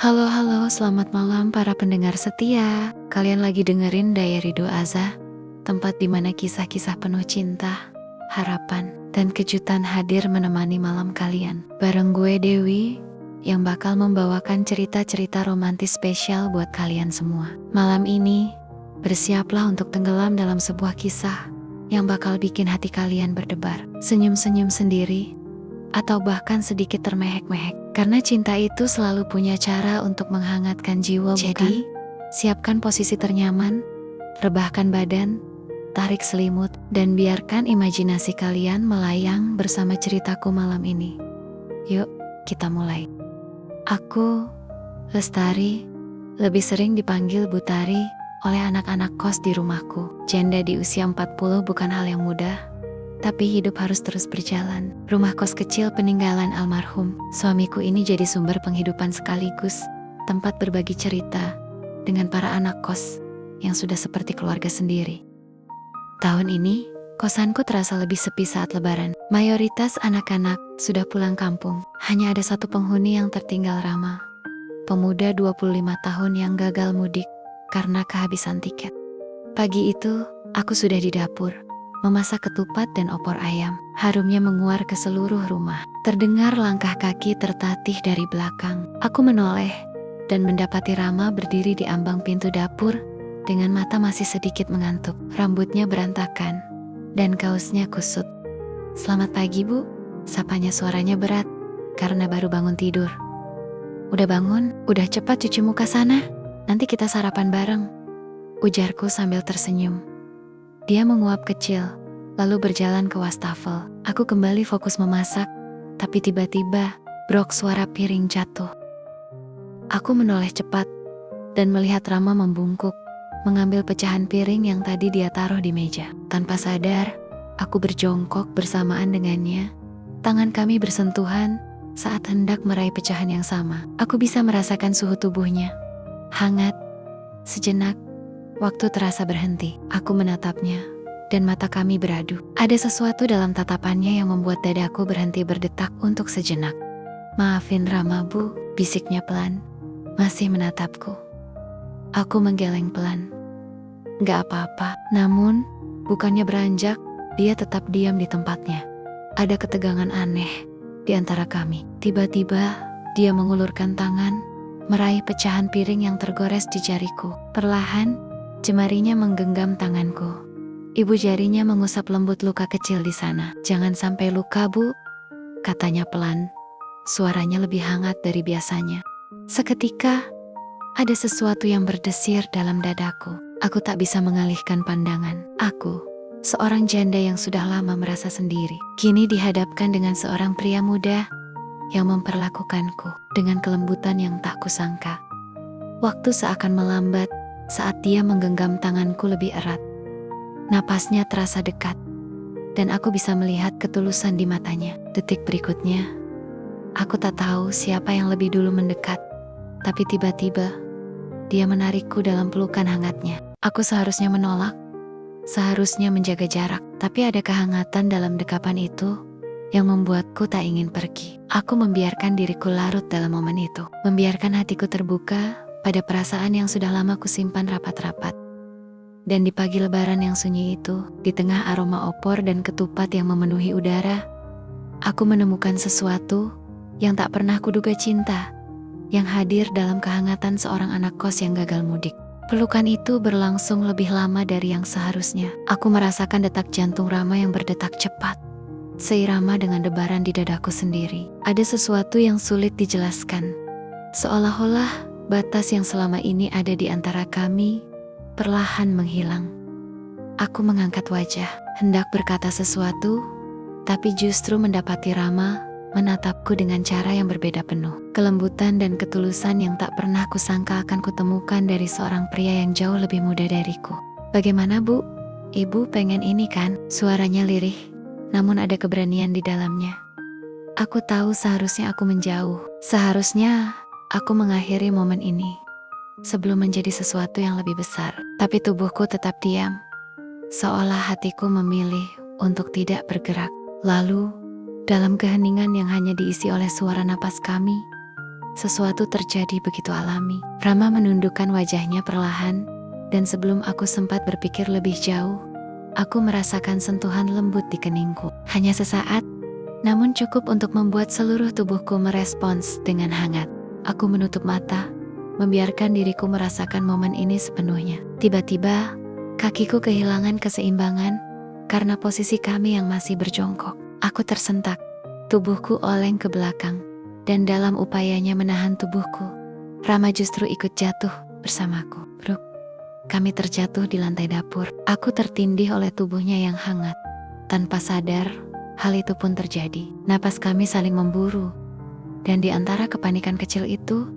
Halo, selamat malam para pendengar setia. Kalian lagi dengerin Diary Doaza, tempat di mana kisah-kisah penuh cinta, harapan, dan kejutan hadir menemani malam kalian. Bareng gue Dewi, yang bakal membawakan cerita-cerita romantis spesial buat kalian semua. Malam ini, bersiaplah untuk tenggelam dalam sebuah kisah yang bakal bikin hati kalian berdebar, senyum-senyum sendiri, atau bahkan sedikit termehek-mehek. Karena cinta itu selalu punya cara untuk menghangatkan jiwa, bukan? Jadi, siapkan posisi ternyaman, rebahkan badan, tarik selimut, dan biarkan imajinasi kalian melayang bersama ceritaku malam ini. Yuk, kita mulai. Aku, Lestari, lebih sering dipanggil Butari oleh anak-anak kos di rumahku. Janda di usia 40 bukan hal yang mudah, tapi hidup harus terus berjalan. Rumah kos kecil peninggalan almarhum suamiku ini jadi sumber penghidupan sekaligus tempat berbagi cerita dengan para anak kos yang sudah seperti keluarga sendiri. Tahun ini, kosanku terasa lebih sepi saat lebaran. Mayoritas anak-anak sudah pulang kampung. Hanya ada satu penghuni yang tertinggal, Rama. Pemuda 25 tahun yang gagal mudik karena kehabisan tiket. Pagi itu, aku sudah di dapur, memasak ketupat dan opor ayam. Harumnya menguar ke seluruh rumah. Terdengar langkah kaki tertatih dari belakang. Aku menoleh dan mendapati Rama berdiri di ambang pintu dapur dengan mata masih sedikit mengantuk. Rambutnya berantakan dan kaosnya kusut. "Selamat pagi, Bu," sapanya suaranya berat karena baru bangun tidur. "Udah bangun? Udah cepat cuci muka sana. Nanti kita sarapan bareng," ujarku sambil tersenyum. Dia menguap kecil, lalu berjalan ke wastafel. Aku kembali fokus memasak, tapi tiba-tiba, brok, suara piring jatuh. Aku menoleh cepat, dan melihat Rama membungkuk, mengambil pecahan piring yang tadi dia taruh di meja. Tanpa sadar, aku berjongkok bersamaan dengannya. Tangan kami bersentuhan saat hendak meraih pecahan yang sama. Aku bisa merasakan suhu tubuhnya. Hangat. Sejenak, waktu terasa berhenti. Aku menatapnya, dan mata kami beradu. Ada sesuatu dalam tatapannya yang membuat dadaku berhenti berdetak untuk sejenak. "Maafin Rama, Bu," bisiknya pelan, masih menatapku. Aku menggeleng pelan. "Gak apa-apa." Namun, bukannya beranjak, dia tetap diam di tempatnya. Ada ketegangan aneh di antara kami. Tiba-tiba, dia mengulurkan tangan, meraih pecahan piring yang tergores di jariku. Perlahan, jemarinya menggenggam tanganku. "Ibu," jarinya mengusap lembut luka kecil di sana. "Jangan sampai luka, Bu," katanya pelan. Suaranya lebih hangat dari biasanya. Seketika, ada sesuatu yang berdesir dalam dadaku. Aku tak bisa mengalihkan pandangan. Aku, seorang janda yang sudah lama merasa sendiri, kini dihadapkan dengan seorang pria muda yang memperlakukanku dengan kelembutan yang tak kusangka. Waktu seakan melambat saat dia menggenggam tanganku lebih erat. Napasnya terasa dekat, dan aku bisa melihat ketulusan di matanya. Detik berikutnya, aku tak tahu siapa yang lebih dulu mendekat, tapi tiba-tiba, dia menarikku dalam pelukan hangatnya. Aku seharusnya menolak, seharusnya menjaga jarak, tapi ada kehangatan dalam dekapan itu yang membuatku tak ingin pergi. Aku membiarkan diriku larut dalam momen itu, membiarkan hatiku terbuka pada perasaan yang sudah lama kusimpan rapat-rapat. Dan di pagi lebaran yang sunyi itu, di tengah aroma opor dan ketupat yang memenuhi udara, aku menemukan sesuatu yang tak pernah kuduga, cinta yang hadir dalam kehangatan seorang anak kos yang gagal mudik. Pelukan itu berlangsung lebih lama dari yang seharusnya. Aku merasakan detak jantung Rama yang berdetak cepat, seirama dengan debaran di dadaku sendiri. Ada sesuatu yang sulit dijelaskan, seolah-olah batas yang selama ini ada di antara kami perlahan menghilang. Aku mengangkat wajah, hendak berkata sesuatu, tapi justru mendapati Rama menatapku dengan cara yang berbeda penuh. Kelembutan dan ketulusan yang tak pernah kusangka akan kutemukan dari seorang pria yang jauh lebih muda dariku. "Bagaimana, Bu? Ibu pengen ini kan?" Suaranya lirih, namun ada keberanian di dalamnya. Aku tahu seharusnya aku menjauh. Seharusnya aku mengakhiri momen ini sebelum menjadi sesuatu yang lebih besar. Tapi tubuhku tetap diam, seolah hatiku memilih untuk tidak bergerak. Lalu, dalam keheningan yang hanya diisi oleh suara napas kami, Sesuatu terjadi begitu alami. Rama menundukkan wajahnya perlahan, dan sebelum aku sempat berpikir lebih jauh, aku merasakan sentuhan lembut di keningku. Hanya sesaat, namun cukup untuk membuat seluruh tubuhku merespons dengan hangat. Aku menutup mata, membiarkan diriku merasakan momen ini sepenuhnya. Tiba-tiba, kakiku kehilangan keseimbangan karena posisi kami yang masih berjongkok. Aku tersentak, tubuhku oleng ke belakang, dan dalam upayanya menahan tubuhku, Rama justru ikut jatuh bersamaku. Bruk, kami terjatuh di lantai dapur. Aku tertindih oleh tubuhnya yang hangat. Tanpa sadar, hal itu pun terjadi. Napas kami saling memburu, dan di antara kepanikan kecil itu,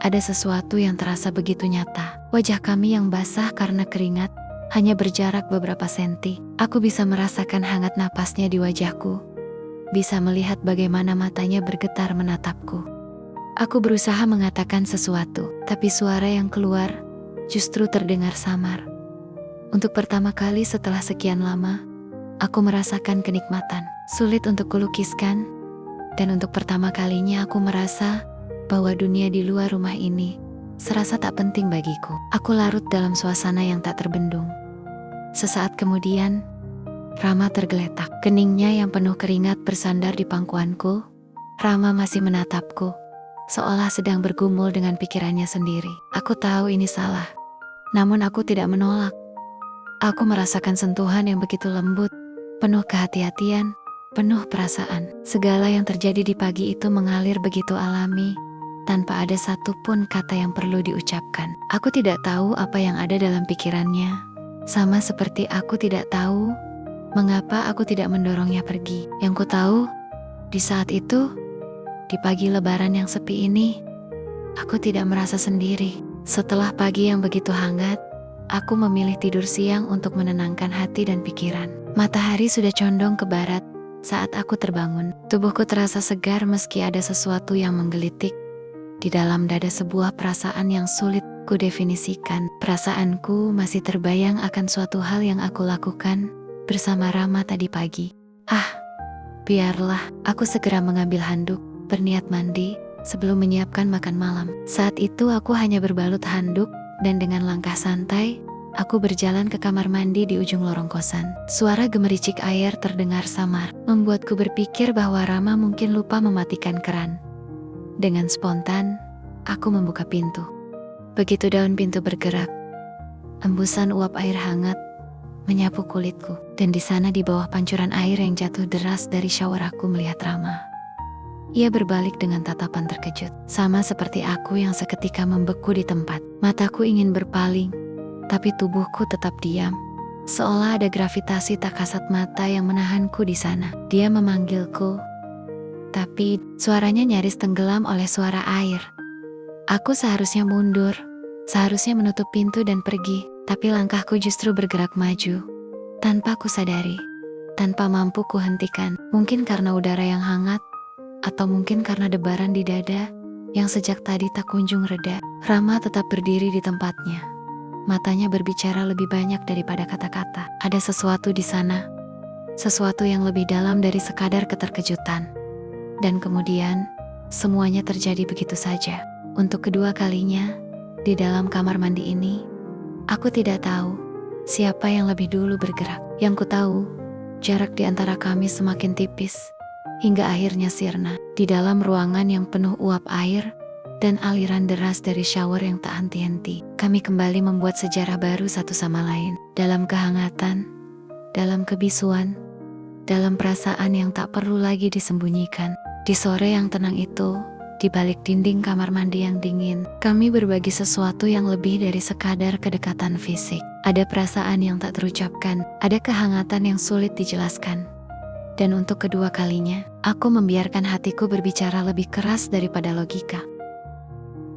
ada sesuatu yang terasa begitu nyata. Wajah kami yang basah karena keringat hanya berjarak beberapa senti. Aku bisa merasakan hangat napasnya di wajahku, bisa melihat bagaimana matanya bergetar menatapku. Aku berusaha mengatakan sesuatu, tapi suara yang keluar justru terdengar samar. Untuk pertama kali setelah sekian lama, aku merasakan kenikmatan. Sulit untuk kulukiskan, dan untuk pertama kalinya aku merasa bahwa dunia di luar rumah ini serasa tak penting bagiku. Aku larut dalam suasana yang tak terbendung. Sesaat kemudian, Rama tergeletak. Keningnya yang penuh keringat bersandar di pangkuanku. Rama masih menatapku, seolah sedang bergumul dengan pikirannya sendiri. Aku tahu ini salah, namun aku tidak menolak. Aku merasakan sentuhan yang begitu lembut, penuh kehati-hatian, penuh perasaan. Segala yang terjadi di pagi itu mengalir begitu alami, tanpa ada satupun kata yang perlu diucapkan. Aku tidak tahu apa yang ada dalam pikirannya. Sama seperti aku tidak tahu mengapa aku tidak mendorongnya pergi. Yang ku tahu, di saat itu, di pagi lebaran yang sepi ini, aku tidak merasa sendiri. Setelah pagi yang begitu hangat, aku memilih tidur siang untuk menenangkan hati dan pikiran. Matahari sudah condong ke barat saat aku terbangun. Tubuhku terasa segar meski ada sesuatu yang menggelitik. Di dalam dada sebuah perasaan yang sulit ku definisikan. Perasaanku masih terbayang akan suatu hal yang aku lakukan bersama Rama tadi pagi. Biarlah, aku segera mengambil handuk, berniat mandi sebelum menyiapkan makan malam. Saat itu aku hanya berbalut handuk, dan dengan langkah santai, aku berjalan ke kamar mandi di ujung lorong kosan. Suara gemericik air terdengar samar, membuatku berpikir bahwa Rama mungkin lupa mematikan keran. Dengan spontan, aku membuka pintu. Begitu daun pintu bergerak, embusan uap air hangat menyapu kulitku. Dan di sana di bawah pancuran air yang jatuh deras dari shower aku melihat Rama. Ia berbalik dengan tatapan terkejut, sama seperti aku yang seketika membeku di tempat. Mataku ingin berpaling, tapi tubuhku tetap diam, seolah ada gravitasi tak kasat mata yang menahanku di sana. Dia memanggilku, tapi suaranya nyaris tenggelam oleh suara air. Aku seharusnya mundur, seharusnya menutup pintu dan pergi, tapi langkahku justru bergerak maju, tanpa ku sadari, tanpa mampu ku hentikan. Mungkin karena udara yang hangat, atau mungkin karena debaran di dada yang sejak tadi tak kunjung reda. Rama tetap berdiri di tempatnya. Matanya berbicara lebih banyak daripada kata-kata. Ada sesuatu di sana, sesuatu yang lebih dalam dari sekadar keterkejutan. Dan kemudian, semuanya terjadi begitu saja. Untuk kedua kalinya, di dalam kamar mandi ini, aku tidak tahu siapa yang lebih dulu bergerak. Yang ku tahu, jarak di antara kami semakin tipis, hingga akhirnya sirna. Di dalam ruangan yang penuh uap air dan aliran deras dari shower yang tak henti-henti, kami kembali membuat sejarah baru satu sama lain. Dalam kehangatan, dalam kebisuan, dalam perasaan yang tak perlu lagi disembunyikan. Di sore yang tenang itu, di balik dinding kamar mandi yang dingin, kami berbagi sesuatu yang lebih dari sekadar kedekatan fisik. Ada perasaan yang tak terucapkan, ada kehangatan yang sulit dijelaskan. Dan untuk kedua kalinya, aku membiarkan hatiku berbicara lebih keras daripada logika.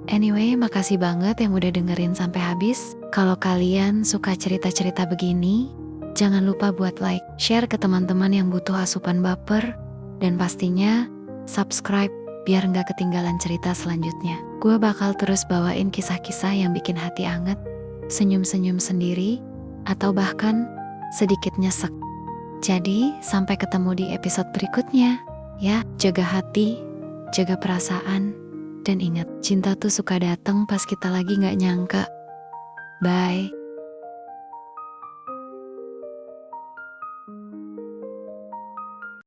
Anyway, makasih banget yang udah dengerin sampai habis. Kalau kalian suka cerita-cerita begini, jangan lupa buat like, share ke teman-teman yang butuh asupan baper, dan pastinya subscribe biar nggak ketinggalan cerita selanjutnya. Gue bakal terus bawain kisah-kisah yang bikin hati anget, senyum-senyum sendiri, atau bahkan sedikit nyesek. Jadi, sampai ketemu di episode berikutnya. Ya, jaga hati, jaga perasaan, Dan ingat, cinta tuh suka datang pas kita lagi gak nyangka. Bye.